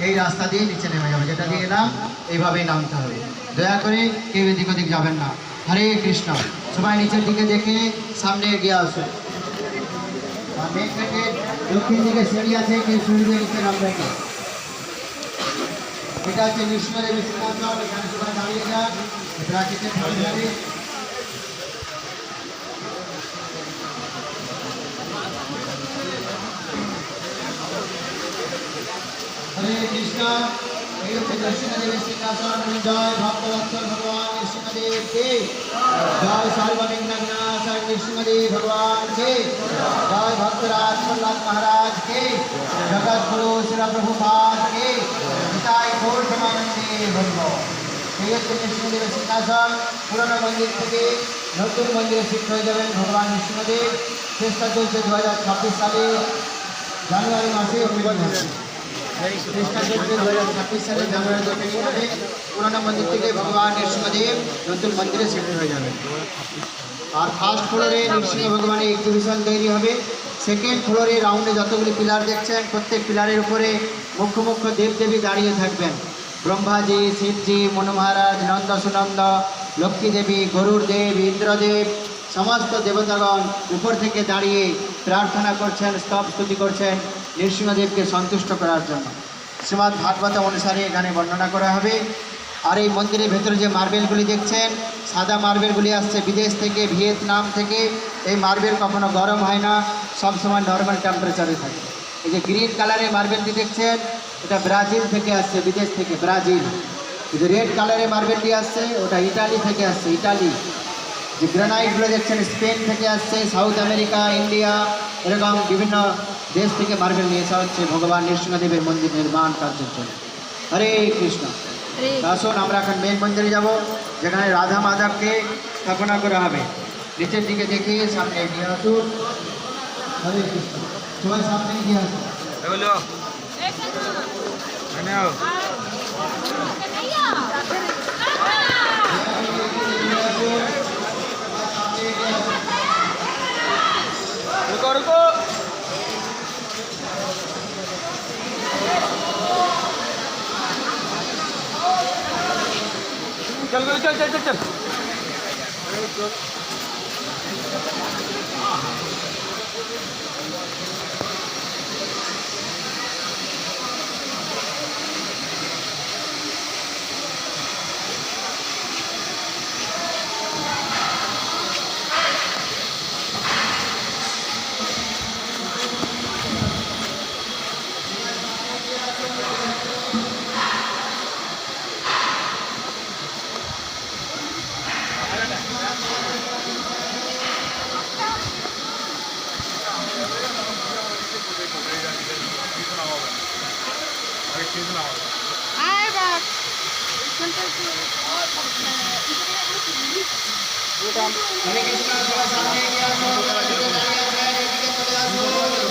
এই রাস্তা দিয়ে নিচে নেমে যাবে, যেটা দিয়ে এলাম এইভাবেই নামতে হবে। দয়া করে কেউ এদিক ওদিক যাবেন না। হরে কৃষ্ণ। সবাই নিচের দিকে দেখে সামনে এগিয়ে আসুন। আর মেন গেটের দক্ষিণ দিকে সিঁড়ি আছে, কেউ সিঁড়ি দিয়ে নিচে নামবেন না। এটা হচ্ছে নৃসিংহদেবের সিংহাসন, এখানে সবাই দাঁড়িয়ে যান। প্রাচীরের ধারে ধারে হরে কৃষ্ণ। এই হচ্ছে নৃসিংহদেবের সিংহাসন। জয় ভক্তবৎসল ভগবান নৃসিংহদেবকে, জয় সর্ববিঘ্নবিনাশক নৃসিংহদেব ভগবানকে, জয় ভক্তরাজ প্রহ্লাদ মহারাজকে, জগৎগুরু শিল প্রভুপাদকে, নিতাই গৌর প্রেমানন্দে হরি বল। এই হচ্ছে নৃসিংহদেবের সিংহাসন। পুরনো মন্দির থেকে নতুন মন্দিরে শিফট হয়ে যাবেন ভগবান নৃসিংহদেব। চেষ্টা চলছে 2026 সালে জানুয়ারি মাসে চেষ্টা চলছে 2026 সালে জানুয়ারি 2 পুরনো মন্দির থেকে ভগবান নৃসিংহদেব নতুন মন্দিরে শিফট হয়ে যাবে। আর ফার্স্ট ফ্লোরে নৃসিংহ ভগবানের এক্সিবিশন তৈরি হবে। সেকেন্ড ফ্লোরে রাউন্ডে যতগুলি পিলার দেখছেন, প্রত্যেক পিলারের উপরে মুখ্য মুখ্য দেবদেবী দাঁড়িয়ে থাকবেন। ব্রহ্মাজি, শিবজি, মনু মহারাজ, নন্দ সুনন্দ, লক্ষ্মী দেবী, গরুর দেব, ইন্দ্রদেব, সমস্ত দেবতাগণ উপর থেকে দাঁড়িয়ে প্রার্থনা করছেন, স্তব স্তুতি করছেন নৃসিংহদেবকে সন্তুষ্ট করার জন্য। শ্রীমদ্ ভাগবত অনুসারে এখানে বর্ণনা করা হবে। আর এই মন্দিরের ভেতরে যে মার্বেলগুলি দেখছেন, সাদা মার্বেলগুলি আসছে বিদেশ থেকে, ভিয়েতনাম থেকে। এই মার্বেল কখনো গরম হয় না, সবসময় নর্মাল টেম্পারেচারে থাকে। এই যে গ্রিন কালারের মার্বেলটি দেখছেন, এটা ব্রাজিল থেকে আসছে, বিদেশ থেকে, ব্রাজিল। এই যে রেড কালারের মার্বেলটি আসছে, ওটা ইটালি থেকে আসছে, ইটালি। যে গ্রানাইটগুলো দেখছেন স্পেন থেকে আসছে, সাউথ আমেরিকা, ইন্ডিয়া, এরকম বিভিন্ন দেশ থেকে মার্বেল নিয়ে আসা হচ্ছে ভগবান নৃসিংহদেবের মন্দির নির্মাণ কার্যের জন্য। হরে কৃষ্ণ। আসুন আমরা এখন মেন মন্দিরে যাব, যেখানে রাধা মাধবকে স্থাপনা করা হবে। নিচের দিকে দেখে সামনে এগিয়ে আসুন। হরে কৃষ্ণ। সবাই সামনে এগিয়ে আসুন। चल चल चल चल चल হরে কৃষ্ণ। সবাই সামনে এগিয়ে আসুন। এদিকে চলে আসুন।